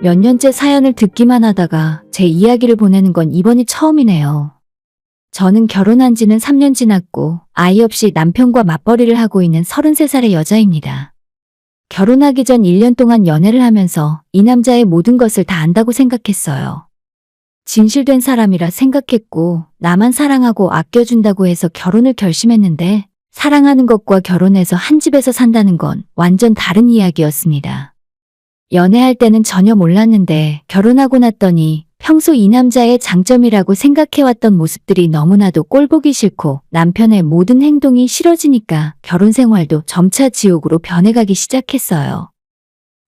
몇 년째 사연을 듣기만 하다가 제 이야기를 보내는 건 이번이 처음이네요. 저는 결혼한 지는 3년 지났고 아이 없이 남편과 맞벌이를 하고 있는 33살의 여자입니다. 결혼하기 전 1년 동안 연애를 하면서 이 남자의 모든 것을 다 안다고 생각했어요. 진실된 사람이라 생각했고 나만 사랑하고 아껴준다고 해서 결혼을 결심했는데 사랑하는 것과 결혼해서 한 집에서 산다는 건 완전 다른 이야기였습니다. 연애할 때는 전혀 몰랐는데 결혼하고 났더니 평소 이 남자의 장점이라고 생각해왔던 모습들이 너무나도 꼴보기 싫고 남편의 모든 행동이 싫어지니까 결혼 생활도 점차 지옥으로 변해가기 시작했어요.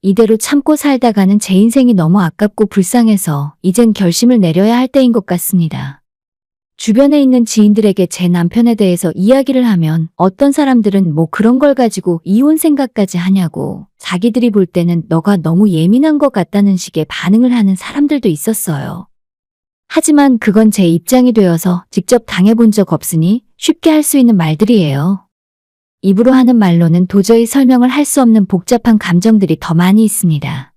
이대로 참고 살다가는 제 인생이 너무 아깝고 불쌍해서 이젠 결심을 내려야 할 때인 것 같습니다. 주변에 있는 지인들에게 제 남편에 대해서 이야기를 하면 어떤 사람들은 뭐 그런 걸 가지고 이혼 생각까지 하냐고 자기들이 볼 때는 너가 너무 예민한 것 같다는 식의 반응을 하는 사람들도 있었어요. 하지만 그건 제 입장이 되어서 직접 당해본 적 없으니 쉽게 할 수 있는 말들이에요. 입으로 하는 말로는 도저히 설명을 할 수 없는 복잡한 감정들이 더 많이 있습니다.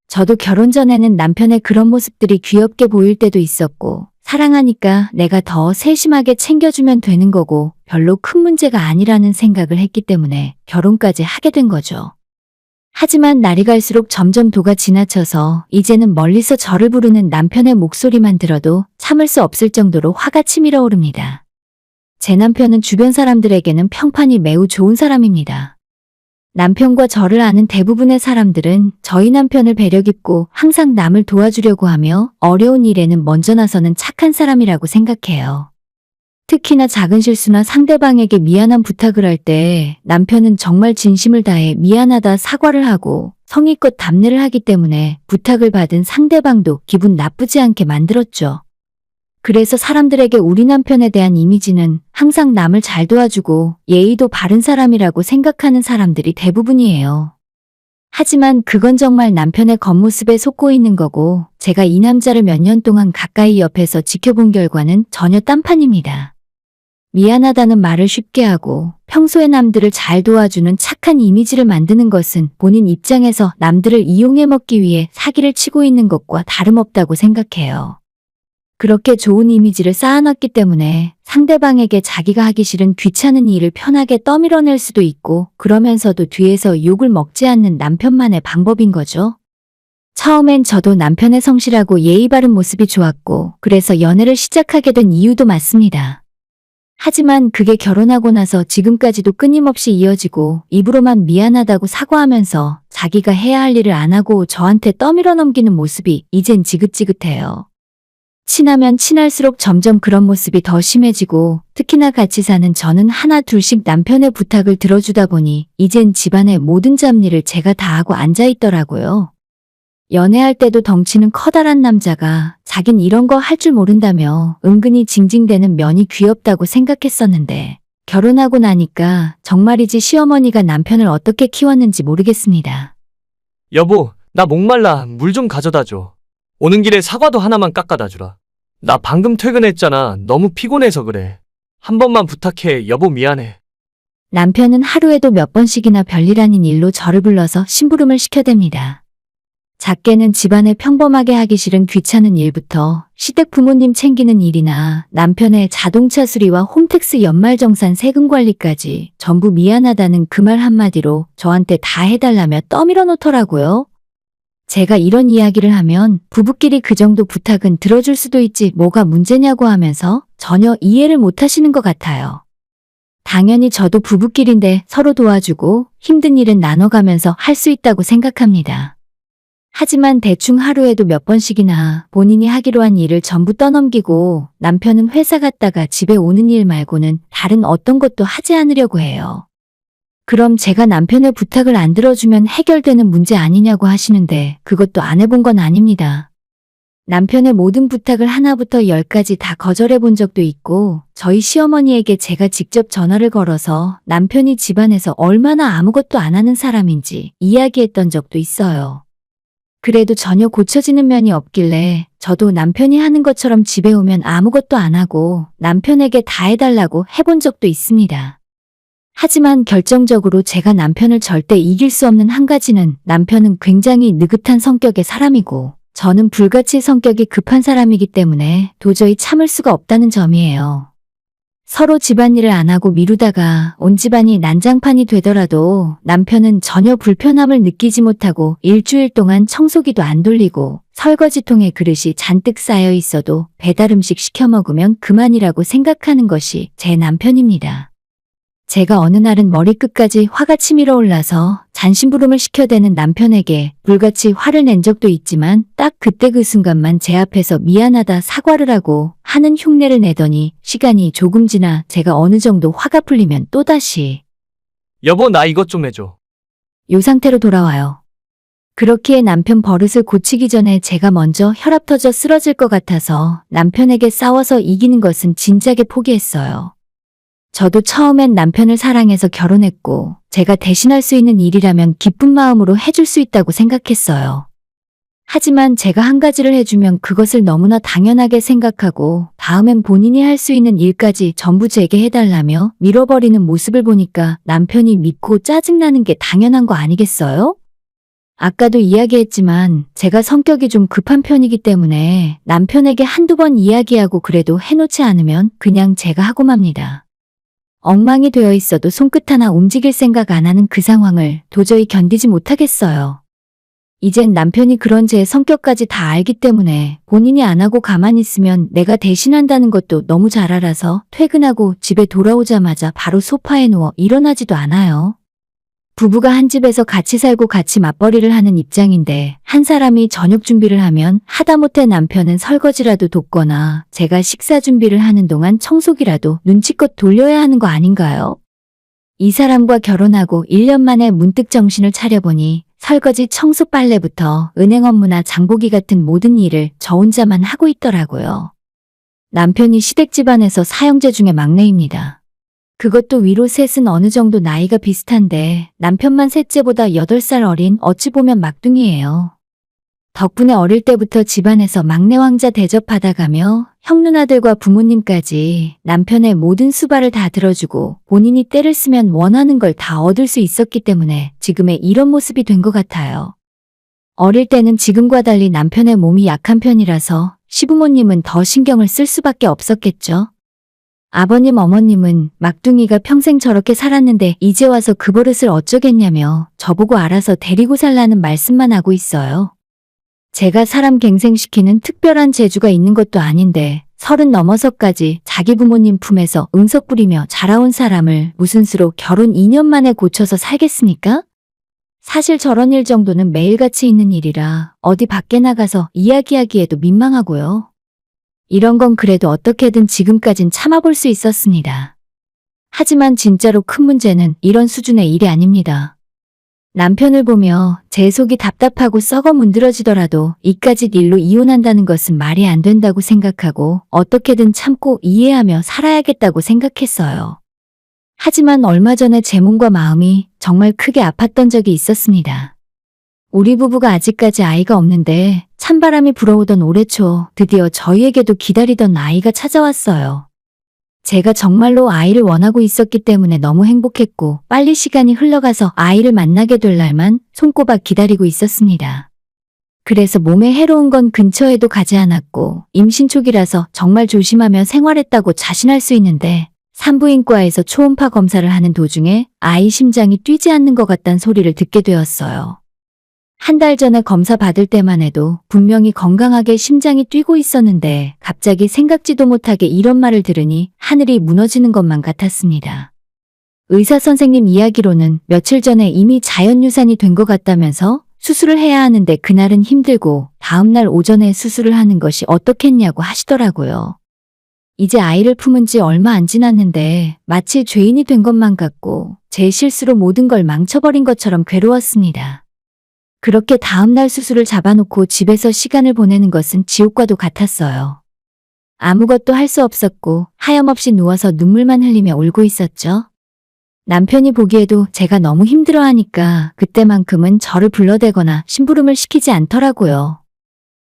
저도 결혼 전에는 남편의 그런 모습들이 귀엽게 보일 때도 있었고 사랑하니까 내가 더 세심하게 챙겨주면 되는 거고 별로 큰 문제가 아니라는 생각을 했기 때문에 결혼까지 하게 된 거죠. 하지만 날이 갈수록 점점 도가 지나쳐서 이제는 멀리서 저를 부르는 남편의 목소리만 들어도 참을 수 없을 정도로 화가 치밀어 오릅니다. 제 남편은 주변 사람들에게는 평판이 매우 좋은 사람입니다. 남편과 저를 아는 대부분의 사람들은 저희 남편을 배려 깊고 항상 남을 도와주려고 하며 어려운 일에는 먼저 나서는 착한 사람이라고 생각해요. 특히나 작은 실수나 상대방에게 미안한 부탁을 할 때 남편은 정말 진심을 다해 미안하다 사과를 하고 성의껏 답례를 하기 때문에 부탁을 받은 상대방도 기분 나쁘지 않게 만들었죠. 그래서 사람들에게 우리 남편에 대한 이미지는 항상 남을 잘 도와주고 예의도 바른 사람이라고 생각하는 사람들이 대부분이에요. 하지만 그건 정말 남편의 겉모습에 속고 있는 거고 제가 이 남자를 몇 년 동안 가까이 옆에서 지켜본 결과는 전혀 딴판입니다. 미안하다는 말을 쉽게 하고 평소에 남들을 잘 도와주는 착한 이미지를 만드는 것은 본인 입장에서 남들을 이용해 먹기 위해 사기를 치고 있는 것과 다름없다고 생각해요. 그렇게 좋은 이미지를 쌓아놨기 때문에 상대방에게 자기가 하기 싫은 귀찮은 일을 편하게 떠밀어낼 수도 있고 그러면서도 뒤에서 욕을 먹지 않는 남편만의 방법인 거죠. 처음엔 저도 남편의 성실하고 예의 바른 모습이 좋았고 그래서 연애를 시작하게 된 이유도 맞습니다. 하지만 그게 결혼하고 나서 지금까지도 끊임없이 이어지고 입으로만 미안하다고 사과하면서 자기가 해야 할 일을 안 하고 저한테 떠밀어 넘기는 모습이 이젠 지긋지긋해요. 친하면 친할수록 점점 그런 모습이 더 심해지고 특히나 같이 사는 저는 하나 둘씩 남편의 부탁을 들어주다 보니 이젠 집안의 모든 잡일을 제가 다 하고 앉아있더라고요. 연애할 때도 덩치는 커다란 남자가 자긴 이런 거 할 줄 모른다며 은근히 징징대는 면이 귀엽다고 생각했었는데 결혼하고 나니까 정말이지 시어머니가 남편을 어떻게 키웠는지 모르겠습니다. 여보, 나 목말라. 물 좀 가져다 줘. 오는 길에 사과도 하나만 깎아다 주라. 나 방금 퇴근했잖아. 너무 피곤해서 그래. 한 번만 부탁해. 여보 미안해. 남편은 하루에도 몇 번씩이나 별일 아닌 일로 저를 불러서 심부름을 시켜댑니다. 작게는 집안에 평범하게 하기 싫은 귀찮은 일부터 시댁 부모님 챙기는 일이나 남편의 자동차 수리와 홈택스 연말정산 세금 관리까지 전부 미안하다는 그 말 한마디로 저한테 다 해달라며 떠밀어 놓더라고요. 제가 이런 이야기를 하면 부부끼리 그 정도 부탁은 들어줄 수도 있지 뭐가 문제냐고 하면서 전혀 이해를 못 하시는 것 같아요. 당연히 저도 부부끼리인데 서로 도와주고 힘든 일은 나눠가면서 할 수 있다고 생각합니다. 하지만 대충 하루에도 몇 번씩이나 본인이 하기로 한 일을 전부 떠넘기고 남편은 회사 갔다가 집에 오는 일 말고는 다른 어떤 것도 하지 않으려고 해요. 그럼 제가 남편의 부탁을 안 들어주면 해결되는 문제 아니냐고 하시는데 그것도 안 해본 건 아닙니다. 남편의 모든 부탁을 하나부터 열까지 다 거절해 본 적도 있고 저희 시어머니에게 제가 직접 전화를 걸어서 남편이 집안에서 얼마나 아무것도 안 하는 사람인지 이야기했던 적도 있어요. 그래도 전혀 고쳐지는 면이 없길래 저도 남편이 하는 것처럼 집에 오면 아무것도 안 하고 남편에게 다 해달라고 해본 적도 있습니다. 하지만 결정적으로 제가 남편을 절대 이길 수 없는 한 가지는 남편은 굉장히 느긋한 성격의 사람이고 저는 불같이 성격이 급한 사람이기 때문에 도저히 참을 수가 없다는 점이에요. 서로 집안일을 안 하고 미루다가 온 집안이 난장판이 되더라도 남편은 전혀 불편함을 느끼지 못하고 일주일 동안 청소기도 안 돌리고 설거지통에 그릇이 잔뜩 쌓여 있어도 배달 음식 시켜 먹으면 그만이라고 생각하는 것이 제 남편입니다. 제가 어느 날은 머리끝까지 화가 치밀어 올라서 잔심부름을 시켜대는 남편에게 불같이 화를 낸 적도 있지만 딱 그때 그 순간만 제 앞에서 미안하다 사과를 하고 하는 흉내를 내더니 시간이 조금 지나 제가 어느 정도 화가 풀리면 또다시 여보, 나 이것 좀 해줘. 요 상태로 돌아와요. 그렇기에 남편 버릇을 고치기 전에 제가 먼저 혈압 터져 쓰러질 것 같아서 남편에게 싸워서 이기는 것은 진작에 포기했어요. 저도 처음엔 남편을 사랑해서 결혼했고 제가 대신할 수 있는 일이라면 기쁜 마음으로 해줄 수 있다고 생각했어요. 하지만 제가 한 가지를 해주면 그것을 너무나 당연하게 생각하고 다음엔 본인이 할 수 있는 일까지 전부 제게 해달라며 밀어버리는 모습을 보니까 남편이 밉고 짜증나는 게 당연한 거 아니겠어요? 아까도 이야기했지만 제가 성격이 좀 급한 편이기 때문에 남편에게 한두 번 이야기하고 그래도 해놓지 않으면 그냥 제가 하고 맙니다. 엉망이 되어 있어도 손끝 하나 움직일 생각 안 하는 그 상황을 도저히 견디지 못하겠어요. 이젠 남편이 그런 제 성격까지 다 알기 때문에 본인이 안 하고 가만히 있으면 내가 대신한다는 것도 너무 잘 알아서 퇴근하고 집에 돌아오자마자 바로 소파에 누워 일어나지도 않아요. 부부가 한 집에서 같이 살고 같이 맞벌이를 하는 입장인데 한 사람이 저녁 준비를 하면 하다못해 남편은 설거지라도 돕거나 제가 식사 준비를 하는 동안 청소기라도 눈치껏 돌려야 하는 거 아닌가요? 이 사람과 결혼하고 1년 만에 문득 정신을 차려보니 설거지, 청소, 빨래부터 은행 업무나 장보기 같은 모든 일을 저 혼자만 하고 있더라고요. 남편이 시댁 집안에서 사형제 중에 막내입니다. 그것도 위로 셋은 어느 정도 나이가 비슷한데 남편만 셋째보다 8살 어린 어찌 보면 막둥이에요. 덕분에 어릴 때부터 집안에서 막내 왕자 대접받아가며 형 누나들과 부모님까지 남편의 모든 수발을 다 들어주고 본인이 때를 쓰면 원하는 걸 다 얻을 수 있었기 때문에 지금의 이런 모습이 된 것 같아요. 어릴 때는 지금과 달리 남편의 몸이 약한 편이라서 시부모님은 더 신경을 쓸 수밖에 없었겠죠. 아버님, 어머님은 막둥이가 평생 저렇게 살았는데 이제 와서 그 버릇을 어쩌겠냐며 저보고 알아서 데리고 살라는 말씀만 하고 있어요. 제가 사람 갱생시키는 특별한 재주가 있는 것도 아닌데 30 넘어서까지 자기 부모님 품에서 응석 부리며 자라온 사람을 무슨 수로 결혼 2년 만에 고쳐서 살겠습니까? 사실 저런 일 정도는 매일같이 있는 일이라 어디 밖에 나가서 이야기하기에도 민망하고요. 이런 건 그래도 어떻게든 지금까진 참아볼 수 있었습니다. 하지만 진짜로 큰 문제는 이런 수준의 일이 아닙니다. 남편을 보며 제 속이 답답하고 썩어 문드러지더라도 이까짓 일로 이혼한다는 것은 말이 안 된다고 생각하고 어떻게든 참고 이해하며 살아야겠다고 생각했어요. 하지만 얼마 전에 제 몸과 마음이 정말 크게 아팠던 적이 있었습니다. 우리 부부가 아직까지 아이가 없는데 찬바람이 불어오던 올해 초 드디어 저희에게도 기다리던 아이가 찾아왔어요. 제가 정말로 아이를 원하고 있었기 때문에 너무 행복했고 빨리 시간이 흘러가서 아이를 만나게 될 날만 손꼽아 기다리고 있었습니다. 그래서 몸에 해로운 건 근처에도 가지 않았고 임신 초기라서 정말 조심하며 생활했다고 자신할 수 있는데 산부인과에서 초음파 검사를 하는 도중에 아이 심장이 뛰지 않는 것 같다는 소리를 듣게 되었어요. 한 달 전에 검사 받을 때만 해도 분명히 건강하게 심장이 뛰고 있었는데 갑자기 생각지도 못하게 이런 말을 들으니 하늘이 무너지는 것만 같았습니다. 의사 선생님 이야기로는 며칠 전에 이미 자연유산이 된 것 같다면서 수술을 해야 하는데 그날은 힘들고 다음날 오전에 수술을 하는 것이 어떻겠냐고 하시더라고요. 이제 아이를 품은 지 얼마 안 지났는데 마치 죄인이 된 것만 같고 제 실수로 모든 걸 망쳐버린 것처럼 괴로웠습니다. 그렇게 다음날 수술을 잡아놓고 집에서 시간을 보내는 것은 지옥과도 같았어요. 아무것도 할 수 없었고 하염없이 누워서 눈물만 흘리며 울고 있었죠. 남편이 보기에도 제가 너무 힘들어하니까 그때만큼은 저를 불러대거나 심부름을 시키지 않더라고요.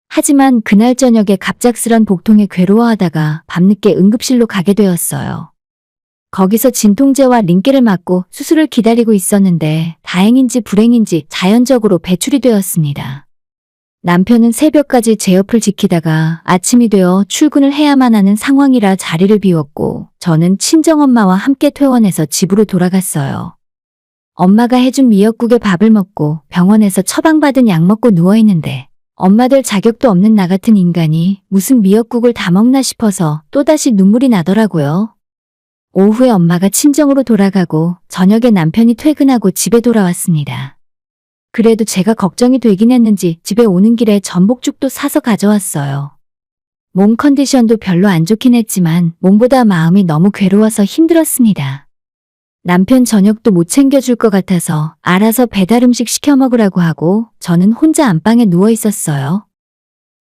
하지만 그날 저녁에 갑작스런 복통에 괴로워하다가 밤늦게 응급실로 가게 되었어요. 거기서 진통제와 링겔을 맞고 수술을 기다리고 있었는데 다행인지 불행인지 자연적으로 배출이 되었습니다. 남편은 새벽까지 제 옆을 지키다가 아침이 되어 출근을 해야만 하는 상황이라 자리를 비웠고 저는 친정엄마와 함께 퇴원해서 집으로 돌아갔어요. 엄마가 해준 미역국에 밥을 먹고 병원에서 처방받은 약 먹고 누워있는데 엄마 될 자격도 없는 나 같은 인간이 무슨 미역국을 다 먹나 싶어서 또다시 눈물이 나더라고요. 오후에 엄마가 친정으로 돌아가고 저녁에 남편이 퇴근하고 집에 돌아왔습니다. 그래도 제가 걱정이 되긴 했는지 집에 오는 길에 전복죽도 사서 가져왔어요. 몸 컨디션도 별로 안 좋긴 했지만 몸보다 마음이 너무 괴로워서 힘들었습니다. 남편 저녁도 못 챙겨줄 것 같아서 알아서 배달 음식 시켜 먹으라고 하고 저는 혼자 안방에 누워 있었어요.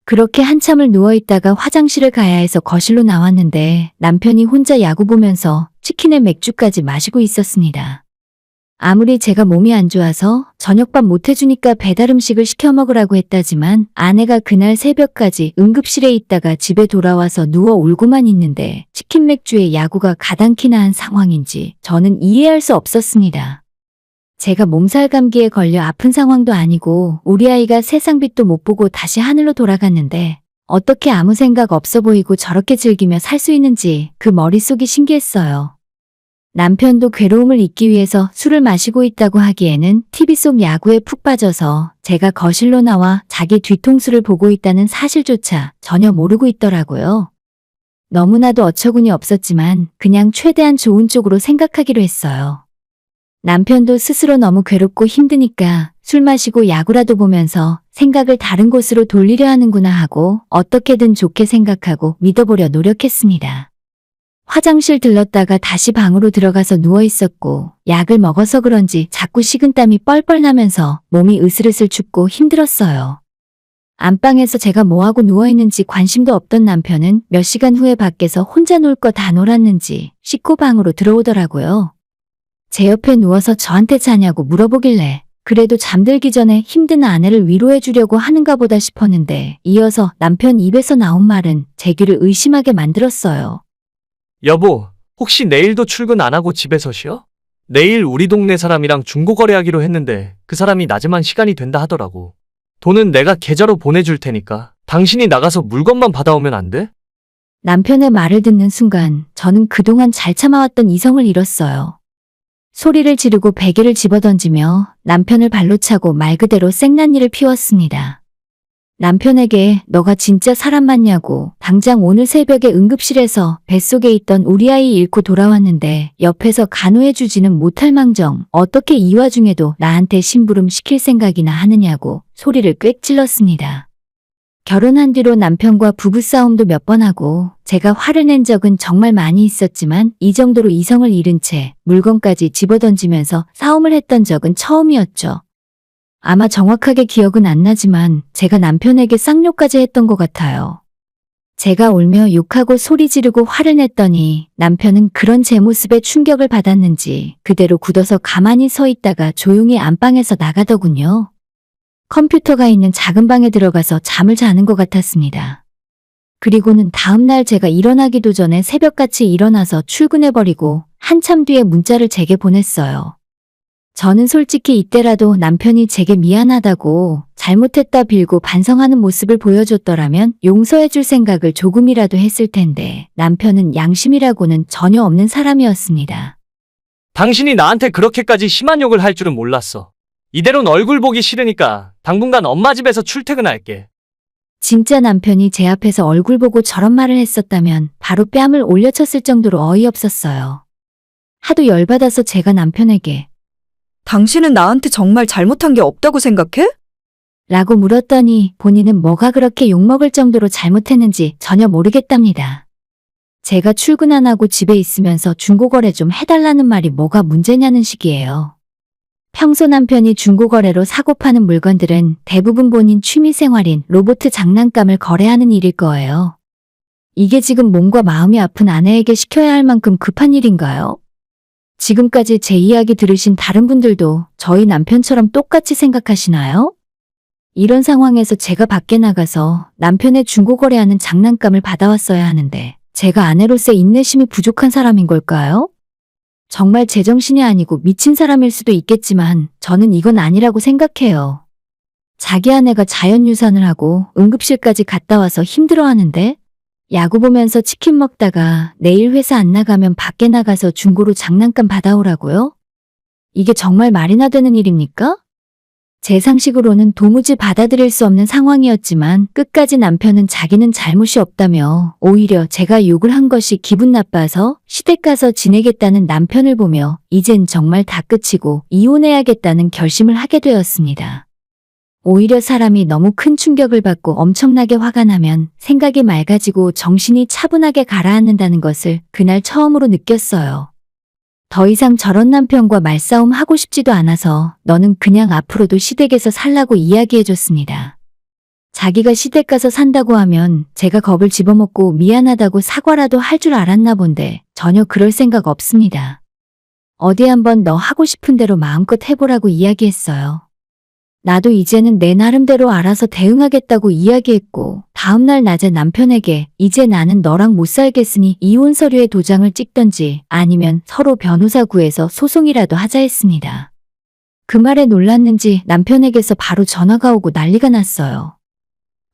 그렇게 한참을 누워 있다가 화장실을 가야 해서 거실로 나왔는데 남편이 혼자 야구 보면서 치킨에 맥주까지 마시고 있었습니다. 아무리 제가 몸이 안 좋아서 저녁밥 못 해주니까 배달 음식을 시켜 먹으라고 했다지만 아내가 그날 새벽까지 응급실에 있다가 집에 돌아와서 누워 울고만 있는데 치킨 맥주에 야구가 가당키나 한 상황인지 저는 이해할 수 없었습니다. 제가 몸살 감기에 걸려 아픈 상황도 아니고 우리 아이가 세상빛도 못 보고 다시 하늘로 돌아갔는데 어떻게 아무 생각 없어 보이고 저렇게 즐기며 살 수 있는지 그 머릿속이 신기했어요. 남편도 괴로움을 잊기 위해서 술을 마시고 있다고 하기에는 TV 속 야구에 푹 빠져서 제가 거실로 나와 자기 뒤통수를 보고 있다는 사실조차 전혀 모르고 있더라고요. 너무나도 어처구니 없었지만 그냥 최대한 좋은 쪽으로 생각하기로 했어요. 남편도 스스로 너무 괴롭고 힘드니까 술 마시고 야구라도 보면서 생각을 다른 곳으로 돌리려 하는구나 하고 어떻게든 좋게 생각하고 믿어보려 노력했습니다. 화장실 들렀다가 다시 방으로 들어가서 누워 있었고 약을 먹어서 그런지 자꾸 식은땀이 뻘뻘 나면서 몸이 으슬으슬 춥고 힘들었어요. 안방에서 제가 뭐하고 누워있는지 관심도 없던 남편은 몇 시간 후에 밖에서 혼자 놀 거 다 놀았는지 씻고 방으로 들어오더라고요. 제 옆에 누워서 저한테 자냐고 물어보길래 그래도 잠들기 전에 힘든 아내를 위로해 주려고 하는가 보다 싶었는데 이어서 남편 입에서 나온 말은 제 귀를 의심하게 만들었어요. 여보, 혹시 내일도 출근 안 하고 집에서 쉬어? 내일 우리 동네 사람이랑 중고거래하기로 했는데 그 사람이 낮에만 시간이 된다 하더라고. 돈은 내가 계좌로 보내줄 테니까 당신이 나가서 물건만 받아오면 안 돼? 남편의 말을 듣는 순간 저는 그동안 잘 참아왔던 이성을 잃었어요. 소리를 지르고 베개를 집어던지며 남편을 발로 차고 말 그대로 생난리를 피웠습니다. 남편에게 너가 진짜 사람 맞냐고 당장 오늘 새벽에 응급실에서 뱃속에 있던 우리 아이 잃고 돌아왔는데 옆에서 간호해주지는 못할 망정 어떻게 이 와중에도 나한테 심부름 시킬 생각이나 하느냐고 소리를 꽥 질렀습니다. 결혼한 뒤로 남편과 부부싸움도 몇 번 하고 제가 화를 낸 적은 정말 많이 있었지만 이 정도로 이성을 잃은 채 물건까지 집어던지면서 싸움을 했던 적은 처음이었죠. 아마 정확하게 기억은 안 나지만 제가 남편에게 쌍욕까지 했던 것 같아요. 제가 울며 욕하고 소리 지르고 화를 냈더니 남편은 그런 제 모습에 충격을 받았는지 그대로 굳어서 가만히 서 있다가 조용히 안방에서 나가더군요. 컴퓨터가 있는 작은 방에 들어가서 잠을 자는 것 같았습니다. 그리고는 다음날 제가 일어나기도 전에 새벽같이 일어나서 출근해버리고 한참 뒤에 문자를 제게 보냈어요. 저는 솔직히 이때라도 남편이 제게 미안하다고 잘못했다 빌고 반성하는 모습을 보여줬더라면 용서해줄 생각을 조금이라도 했을 텐데 남편은 양심이라고는 전혀 없는 사람이었습니다. 당신이 나한테 그렇게까지 심한 욕을 할 줄은 몰랐어. 이대로는 얼굴 보기 싫으니까 당분간 엄마 집에서 출퇴근할게. 진짜 남편이 제 앞에서 얼굴 보고 저런 말을 했었다면 바로 뺨을 올려쳤을 정도로 어이없었어요. 하도 열받아서 제가 남편에게 당신은 나한테 정말 잘못한 게 없다고 생각해? 라고 물었더니 본인은 뭐가 그렇게 욕먹을 정도로 잘못했는지 전혀 모르겠답니다. 제가 출근 안 하고 집에 있으면서 중고거래 좀 해달라는 말이 뭐가 문제냐는 식이에요. 평소 남편이 중고거래로 사고 파는 물건들은 대부분 본인 취미생활인 로봇 장난감을 거래하는 일일 거예요. 이게 지금 몸과 마음이 아픈 아내에게 시켜야 할 만큼 급한 일인가요? 지금까지 제 이야기 들으신 다른 분들도 저희 남편처럼 똑같이 생각하시나요? 이런 상황에서 제가 밖에 나가서 남편의 중고거래하는 장난감을 받아왔어야 하는데 제가 아내로서 인내심이 부족한 사람인 걸까요? 정말 제정신이 아니고 미친 사람일 수도 있겠지만 저는 이건 아니라고 생각해요. 자기 아내가 자연유산을 하고 응급실까지 갔다 와서 힘들어하는데 야구 보면서 치킨 먹다가 내일 회사 안 나가면 밖에 나가서 중고로 장난감 받아오라고요? 이게 정말 말이나 되는 일입니까? 제 상식으로는 도무지 받아들일 수 없는 상황이었지만 끝까지 남편은 자기는 잘못이 없다며 오히려 제가 욕을 한 것이 기분 나빠서 시댁 가서 지내겠다는 남편을 보며 이젠 정말 다 끝이고 이혼해야겠다는 결심을 하게 되었습니다. 오히려 사람이 너무 큰 충격을 받고 엄청나게 화가 나면 생각이 맑아지고 정신이 차분하게 가라앉는다는 것을 그날 처음으로 느꼈어요. 더 이상 저런 남편과 말싸움 하고 싶지도 않아서 너는 그냥 앞으로도 시댁에서 살라고 이야기해줬습니다. 자기가 시댁 가서 산다고 하면 제가 겁을 집어먹고 미안하다고 사과라도 할 줄 알았나 본데 전혀 그럴 생각 없습니다. 어디 한번 너 하고 싶은 대로 마음껏 해보라고 이야기했어요. 나도 이제는 내 나름대로 알아서 대응하겠다고 이야기했고 다음날 낮에 남편에게 이제 나는 너랑 못 살겠으니 이혼 서류에 도장을 찍던지 아니면 서로 변호사 구해서 소송이라도 하자 했습니다. 그 말에 놀랐는지 남편에게서 바로 전화가 오고 난리가 났어요.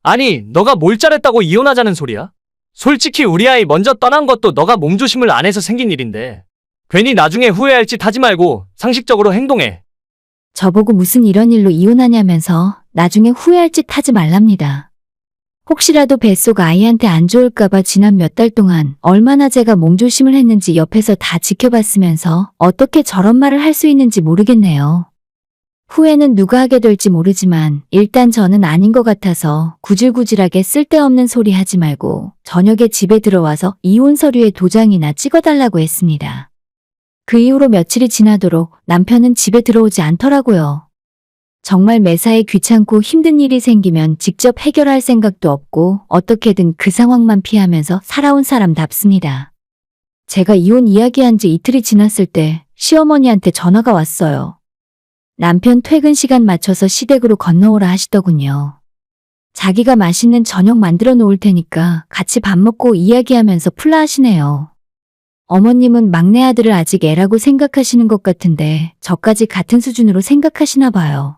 아니, 너가 뭘 잘했다고 이혼하자는 소리야? 솔직히 우리 아이 먼저 떠난 것도 너가 몸조심을 안 해서 생긴 일인데 괜히 나중에 후회할 짓 하지 말고 상식적으로 행동해. 저보고 무슨 이런 일로 이혼하냐면서 나중에 후회할 짓 하지 말랍니다. 혹시라도 뱃속 아이한테 안 좋을까봐 지난 몇 달 동안 얼마나 제가 몸조심을 했는지 옆에서 다 지켜봤으면서 어떻게 저런 말을 할 수 있는지 모르겠네요. 후회는 누가 하게 될지 모르지만 일단 저는 아닌 것 같아서 구질구질하게 쓸데없는 소리 하지 말고 저녁에 집에 들어와서 이혼 서류에 도장이나 찍어달라고 했습니다. 그 이후로 며칠이 지나도록 남편은 집에 들어오지 않더라고요. 정말 매사에 귀찮고 힘든 일이 생기면 직접 해결할 생각도 없고 어떻게든 그 상황만 피하면서 살아온 사람답습니다. 제가 이혼 이야기한 지 이틀이 지났을 때 시어머니한테 전화가 왔어요. 남편 퇴근 시간 맞춰서 시댁으로 건너오라 하시더군요. 자기가 맛있는 저녁 만들어 놓을 테니까 같이 밥 먹고 이야기하면서 풀라 하시네요. 어머님은 막내 아들을 아직 애라고 생각하시는 것 같은데 저까지 같은 수준으로 생각하시나 봐요.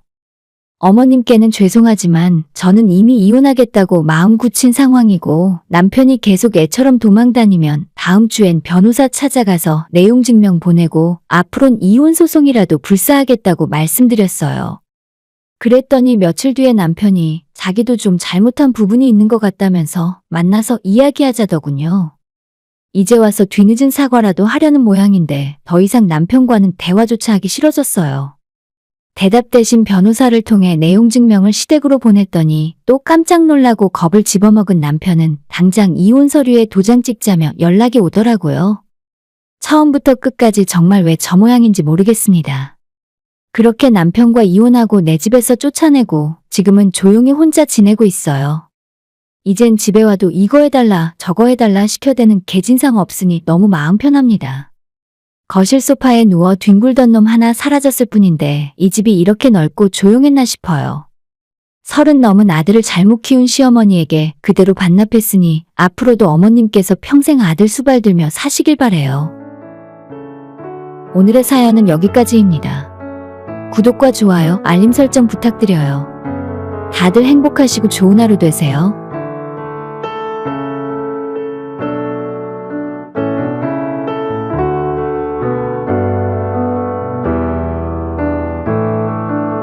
어머님께는 죄송하지만 저는 이미 이혼하겠다고 마음 굳힌 상황이고 남편이 계속 애처럼 도망다니면 다음 주엔 변호사 찾아가서 내용 증명 보내고 앞으론 이혼 소송이라도 불사하겠다고 말씀드렸어요. 그랬더니 며칠 뒤에 남편이 자기도 좀 잘못한 부분이 있는 것 같다면서 만나서 이야기하자더군요. 이제 와서 뒤늦은 사과라도 하려는 모양인데 더 이상 남편과는 대화조차 하기 싫어졌어요. 대답 대신 변호사를 통해 내용 증명을 시댁으로 보냈더니 또 깜짝 놀라고 겁을 집어먹은 남편은 당장 이혼 서류에 도장 찍자며 연락이 오더라고요. 처음부터 끝까지 정말 왜 저 모양인지 모르겠습니다. 그렇게 남편과 이혼하고 내 집에서 쫓아내고 지금은 조용히 혼자 지내고 있어요. 이젠 집에 와도 이거 해달라 저거 해달라 시켜대는 개진상 없으니 너무 마음 편합니다. 거실 소파에 누워 뒹굴던 놈 하나 사라졌을 뿐인데 이 집이 이렇게 넓고 조용했나 싶어요. 30 넘은 아들을 잘못 키운 시어머니에게 그대로 반납했으니 앞으로도 어머님께서 평생 아들 수발 들며 사시길 바래요. 오늘의 사연은 여기까지입니다. 구독과 좋아요, 알림 설정 부탁드려요. 다들 행복하시고 좋은 하루 되세요.